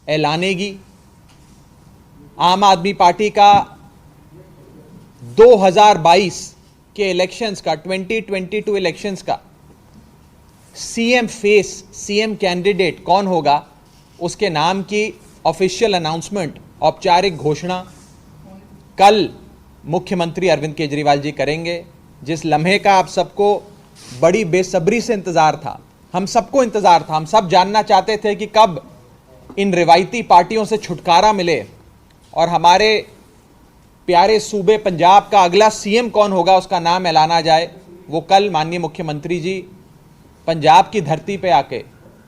ऐलानेगी। आम आदमी पार्टी का 2022 के इलेक्शंस का 2022 इलेक्शंस का सीएम फेस, सीएम कैंडिडेट कौन होगा, उसके नाम की ऑफिशियल अनाउंसमेंट, औपचारिक घोषणा कल मुख्यमंत्री अरविंद केजरीवाल जी करेंगे। जिस लम्हे का आप सबको बड़ी बेसब्री से इंतजार था, हम सबको इंतजार था, हम सब जानना चाहते थे कि कब इन रिवायती पार्टियों से छुटकारा मिले और हमारे प्यारे सूबे पंजाब का अगला सीएम कौन होगा, उसका नाम ऐलाना जाए। वो कल माननीय मुख्यमंत्री जी पंजाब की धरती पे आके,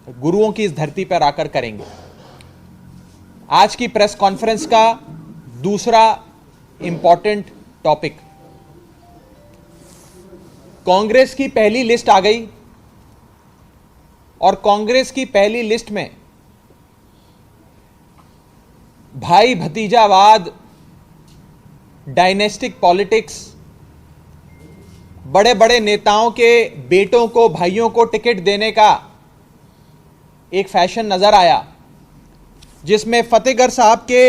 गुरुओं की इस धरती पर आकर करेंगे। आज की प्रेस कॉन्फ्रेंस का दूसरा इंपॉर्टेंट टॉपिक, कांग्रेस की पहली लिस्ट आ गई और कांग्रेस की पहली लिस्ट में भाई भतीजावाद, डायनेस्टिक पॉलिटिक्स, बड़े बड़े नेताओं के बेटों को, भाइयों को टिकट देने का एक फैशन नजर आया, जिसमें फतेहगढ़ साहब के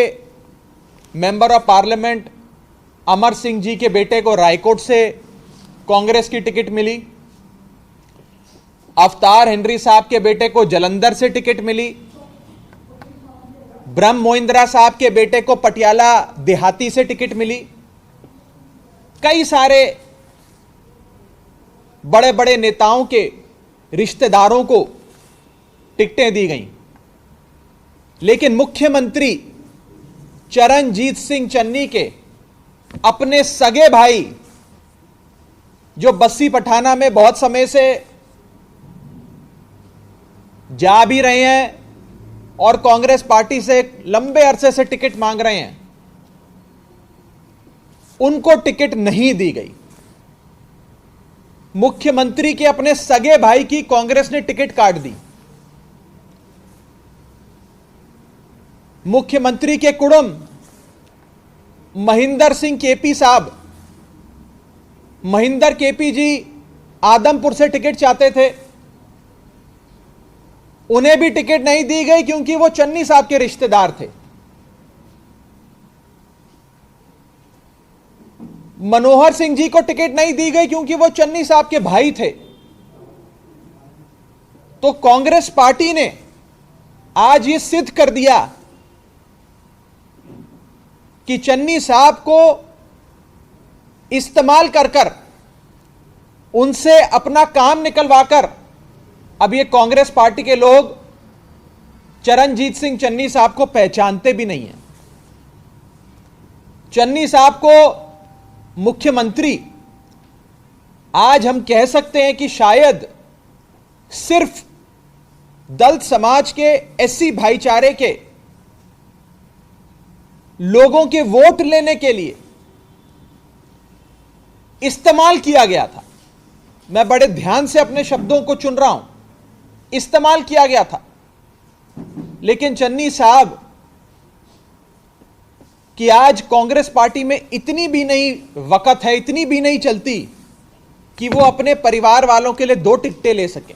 member of parliament Amar Singh ji के बेटे को रायकोट से कांग्रेस की टिकट मिली, अवतार हेनरी साहब के बेटे को जलंधर से टिकट मिली, ब्रह्म मोहिंद्रा साहब के बेटे को पटियाला देहाती से टिकट मिली। कई सारे बड़े बड़े नेताओं के रिश्तेदारों को टिकटें दी गईं, लेकिन मुख्यमंत्री चरणजीत सिंह चन्नी के अपने सगे भाई, जो बस्सी पठाना में बहुत समय से जा भी रहे हैं और कांग्रेस पार्टी से लंबे अरसे से टिकट मांग रहे हैं, उनको टिकट नहीं दी गई। मुख्यमंत्री के अपने सगे भाई की कांग्रेस ने टिकट काट दी। मुख्यमंत्री के कुड़म महेंद्र सिंह केपी साहब, महेंद्र केपी जी आदमपुर से टिकट चाहते थे, उन्हें भी टिकट नहीं दी गई क्योंकि वो चन्नी साहब के रिश्तेदार थे। मनोहर सिंह जी को टिकट नहीं दी गई क्योंकि वो चन्नी साहब के भाई थे। तो कांग्रेस पार्टी ने आज ये सिद्ध कर दिया कि चन्नी साहब को इस्तेमाल कर कर, उनसे अपना काम निकलवाकर अब ये कांग्रेस पार्टी के लोग चरणजीत सिंह चन्नी साहब को पहचानते भी नहीं हैं। चन्नी साहब को मुख्यमंत्री आज हम कह सकते हैं कि शायद सिर्फ दलित समाज के, एससी भाईचारे के लोगों के वोट लेने के लिए इस्तेमाल किया गया था। मैं बड़े ध्यान से अपने शब्दों को चुन रहा हूं, इस्तेमाल किया गया था। लेकिन चन्नी साहब कि आज कांग्रेस पार्टी में इतनी भी नहीं वक़्त है, इतनी भी नहीं चलती कि वो अपने परिवार वालों के लिए 2 टिकटें ले सकें।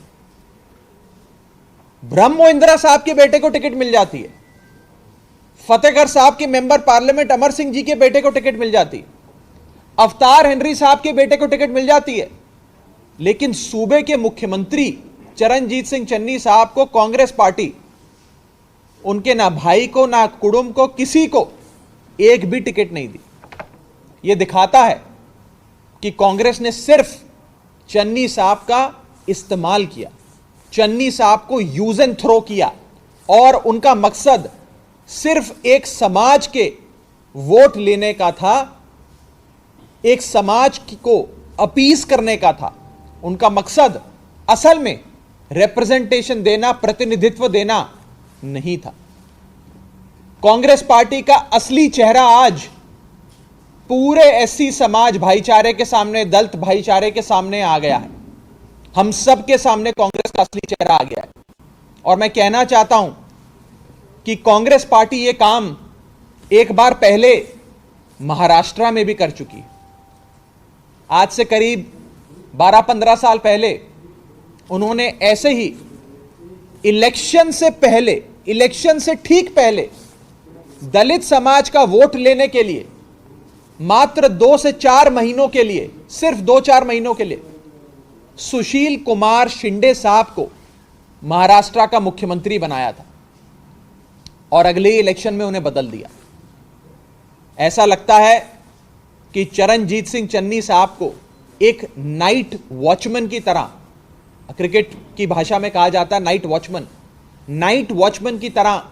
ब्रह्म मोहिंद्रा साहब के बेटे को टिकट मिल जाती है, फतेहगढ़ साहब के मेंबर पार्लियामेंट अमर सिंह जी के बेटे को टिकट मिल जाती है, अवतार हेनरी साहब के बेटे को टिकट मिल जाती है, लेकिन सूबे के मुख्यमंत्री चरणजीत सिंह चन्नी साहब को कांग्रेस पार्टी, उनके ना भाई को, ना कुड़ुम को, किसी को एक भी टिकट नहीं दी। यह दिखाता है कि कांग्रेस ने सिर्फ चन्नी साहब का इस्तेमाल किया, चन्नी साहब को यूज एंड थ्रो किया और उनका मकसद सिर्फ एक समाज के वोट लेने का था, एक समाज को अपीस करने का था। उनका मकसद असल में रिप्रेजेंटेशन देना, प्रतिनिधित्व देना नहीं था। कांग्रेस पार्टी का असली चेहरा आज पूरे एससी समाज भाईचारे के सामने, दलित भाईचारे के सामने आ गया है। हम सब के सामने कांग्रेस का असली चेहरा आ गया है। और मैं कहना चाहता हूं कि कांग्रेस पार्टी ये काम एक बार पहले महाराष्ट्र में भी कर चुकी। आज से करीब 12-15 साल पहले उन्होंने ऐसे ही इलेक्शन से पहले इलेक्शन से ठीक पहले दलित समाज का वोट लेने के लिए मात्र 2 से 4 महीनों के लिए, सिर्फ 2-4 महीनों के लिए सुशील कुमार शिंदे साहब को महाराष्ट्र का मुख्यमंत्री बनाया था और अगले इलेक्शन में उन्हें बदल दिया। ऐसा लगता है कि चरणजीत सिंह चन्नी साहब को एक नाइट वॉचमैन की तरह, क्रिकेट की भाषा में कहा जाता है नाइट वॉचमैन की तरह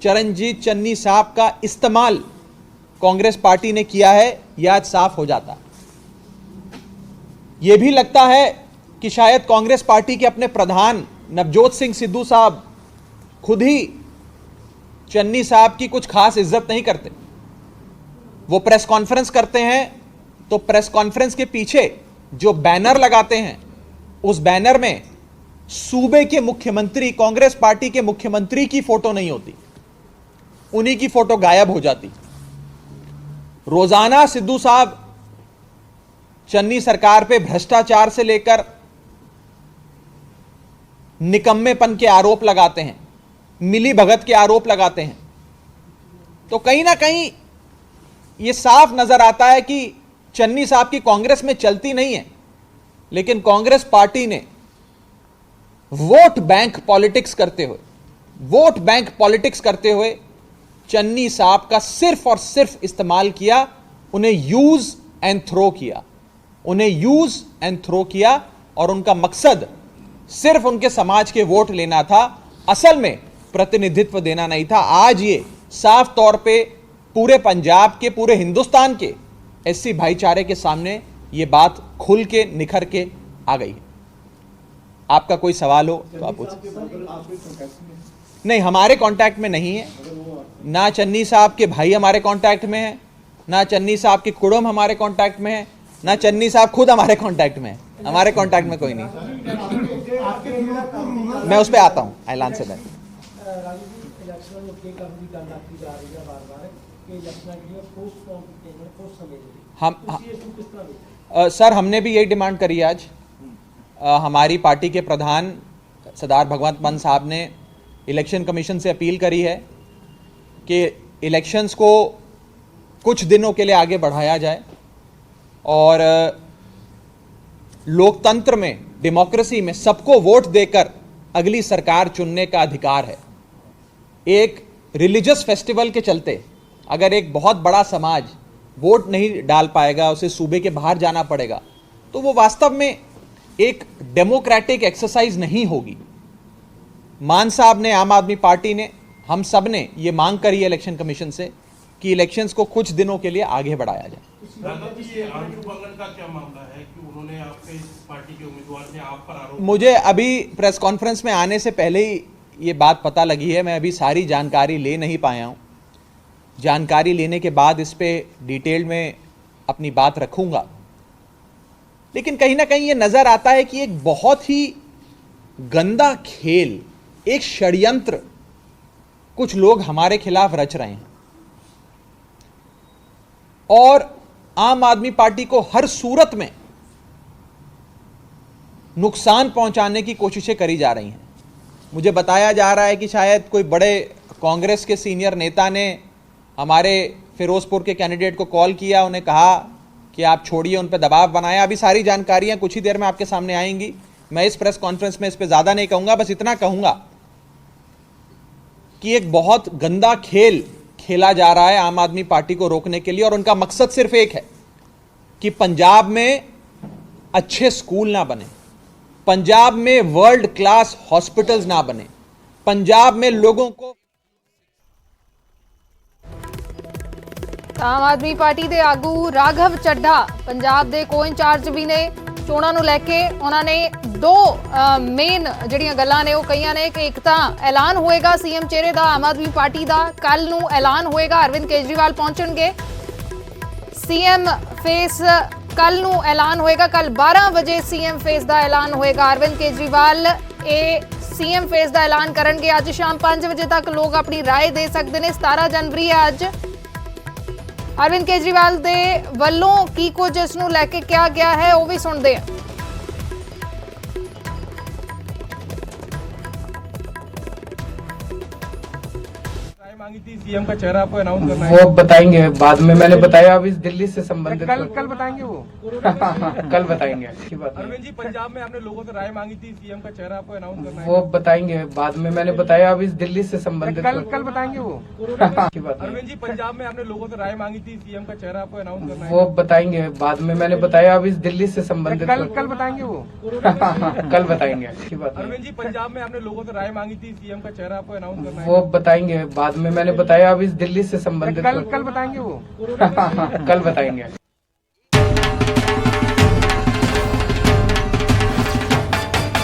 चरणजीत चन्नी साहब का इस्तेमाल कांग्रेस पार्टी ने किया है, यह आज साफ हो जाता। यह भी लगता है कि शायद कांग्रेस पार्टी के अपने प्रधान नवजोत सिंह सिद्धू साहब खुद ही चन्नी साहब की कुछ खास इज्जत नहीं करते। वो प्रेस कॉन्फ्रेंस करते हैं तो प्रेस कॉन्फ्रेंस के पीछे जो बैनर लगाते हैं, उस बैनर में सूबे के मुख्यमंत्री, कांग्रेस पार्टी के मुख्यमंत्री की फोटो नहीं होती, उन्हीं की फोटो गायब हो जाती। रोजाना सिद्धू साहब चन्नी सरकार पे भ्रष्टाचार से लेकर निकम्मेपन के आरोप लगाते हैं, मिली भगत के आरोप लगाते हैं। तो कहीं ना कहीं यह साफ नजर आता है कि चन्नी साहब की कांग्रेस में चलती नहीं है, लेकिन कांग्रेस पार्टी ने वोट बैंक पॉलिटिक्स करते हुए चन्नी साहब का सिर्फ और सिर्फ इस्तेमाल किया, उन्हें यूज एंड थ्रो किया और उनका मकसद सिर्फ उनके समाज के वोट लेना था, असल में प्रतिनिधित्व देना नहीं था। आज ये साफ तौर पे पूरे पंजाब के, पूरे हिंदुस्तान के एससी भाईचारे के सामने ये बात खुल के निखर के आ गई है। आपका कोई सवाल हो तो आप पूछ। नहीं, हमारे कांटेक्ट में नहीं है, ना चन्नी साहब के भाई हमारे कांटेक्ट में है, ना चन्नी साहब के कुड़म हमारे कांटेक्ट में है, ना चन्नी साहब खुद हमारे कांटेक्ट में है। हमारे कांटेक्ट में कोई नहीं। मैं उस पर आता हूँ, I will answer that. Sir, हमने भी यही डिमांड करी आज। हमारी पार्टी के प्रधान सरदार भगवंत मान साहब ने इलेक्शन कमीशन से अपील करी है कि इलेक्शंस को कुछ दिनों के लिए आगे बढ़ाया जाए और लोकतंत्र में, डेमोक्रेसी में सबको वोट देकर अगली सरकार चुनने का अधिकार है। एक रिलीजियस फेस्टिवल के चलते अगर एक बहुत बड़ा समाज वोट नहीं डाल पाएगा, उसे सूबे के बाहर जाना पड़ेगा, तो वो वास्तव में एक डेमोक्रेटिक एक्सरसाइज नहीं होगी। मान साहब ने, आम आदमी पार्टी ने, हम सब ने ये मांग करी है इलेक्शन कमीशन से कि इलेक्शंस को कुछ दिनों के लिए आगे बढ़ाया जाए। का क्या मामला है कि उन्होंने आपके पार्टी के उम्मीदवार ने आप पर आरोप? मुझे अभी प्रेस कॉन्फ्रेंस में आने से पहले ही ये बात पता लगी है, मैं अभी सारी जानकारी ले नहीं पाया हूँ। जानकारी लेने के बाद इस पे डिटेल में अपनी बात रखूंगा। लेकिन कहीं ना कहीं ये नजर आता है कि एक बहुत ही गंदा खेल, एक षड्यंत्र कुछ लोग हमारे खिलाफ रच रहे हैं और आम आदमी पार्टी को हर सूरत में नुकसान पहुंचाने की कोशिशें करी जा रही हैं। मुझे बताया जा रहा है कि शायद कोई बड़े कांग्रेस के सीनियर नेता ने हमारे फिरोजपुर के कैंडिडेट को कॉल किया, उन्हें कहा कि आप छोड़िए, उन पर दबाव बनाया। अभी सारी जानकारियां कुछ ही देर में आपके सामने आएंगी। मैं इस प्रेस कॉन्फ्रेंस में इस पर ज्यादा नहीं कहूंगा, बस इतना कहूंगा कि एक बहुत गंदा खेल खेला जा रहा है आम आदमी पार्टी को रोकने के लिए और उनका मकसद सिर्फ एक है कि पंजाब में अच्छे स्कूल ना बने, पंजाब में वर्ल्ड क्लास हॉस्पिटल्स ना बने, पंजाब में लोगों को। आम आदमी पार्टी ਦੇ ਆਗੂ ਰਾਘਵ ਚੱਢਾ ਪੰਜਾਬ ਦੇ ਕੋ-ਇੰਚਾਰਜ ਵੀ ਨੇ। ਚੋਣਾਂ ਨੂੰ ਲੈ ਕੇ ਉਹਨਾਂ ਨੇ ਦੋ ਮੇਨ ਜਿਹੜੀਆਂ ਗੱਲਾਂ ਨੇ ਉਹ ਕਹੀਆਂ ਨੇ ਕਿ ਇੱਕ ਤਾਂ ਐਲਾਨ ਹੋਏਗਾ ਸੀਐਮ ਚਿਹਰੇ ਦਾ ਆਮ ਆਦਮੀ ਪਾਰਟੀ ਦਾ, ਕੱਲ ਨੂੰ ਐਲਾਨ ਹੋਏਗਾ, ਅਰਵਿੰਦ ਕੇਜਰੀਵਾਲ ਪਹੁੰਚਣਗੇ। ਸੀਐਮ ਫੇਸ ਕੱਲ ਨੂੰ ਐਲਾਨ ਹੋਏਗਾ, ਕੱਲ 12 ਵਜੇ ਸੀਐਮ ਫੇਸ ਦਾ ਐਲਾਨ ਹੋਏਗਾ। ਅਰਵਿੰਦ ਕੇਜਰੀਵਾਲ ਇਹ ਸੀਐਮ ਫੇਸ ਦਾ ਐਲਾਨ ਕਰਨਗੇ। ਅੱਜ ਸ਼ਾਮ 5 ਵਜੇ ਤੱਕ ਲੋਕ ਆਪਣੀ ਰਾਏ ਦੇ ਸਕਦੇ ਨੇ। 17 जनवरी है ਅੱਜ। अरविंद केजरीवाल दे वल्लों की कुछ इस नूं लैके क्या गया है वो भी सुनते हैं। राय मांगी थी सीएम का चेहरा आपको अनाउंस करना है। वो बताएंगे बाद में, मैंने बताया अभी दिल्ली से संबंधित। कल बताएंगे वो। कल बताएंगे, अच्छी बात है। अरविंद जी, पंजाब में आपने लोगों से राय मांगी थी सीएम का चेहरा आपको अनाउंस करना है। वो बताएंगे बाद में, मैंने बताया अभी दिल्ली से संबंधित। कल बताएंगे वो। अच्छी बात है। अरविंद जी, पंजाब में आपने लोगों से राय मांगी थी सीएम का चेहरा आपको अनाउंस करना है। वो बताएंगे बाद में, मैंने बताया अभी दिल्ली से संबंधित। कल बताएंगे वो। कल बताएंगे, अच्छी बात है। अरविंद जी, पंजाब में आपने लोगों से राय मांगी थी सीएम का चेहरा आपको अनाउंस करना है। वो बताएंगे बाद में, मैंने बताया अभी दिल्ली से संबंधित। कल बताएंगे वो। कल बताएंगे।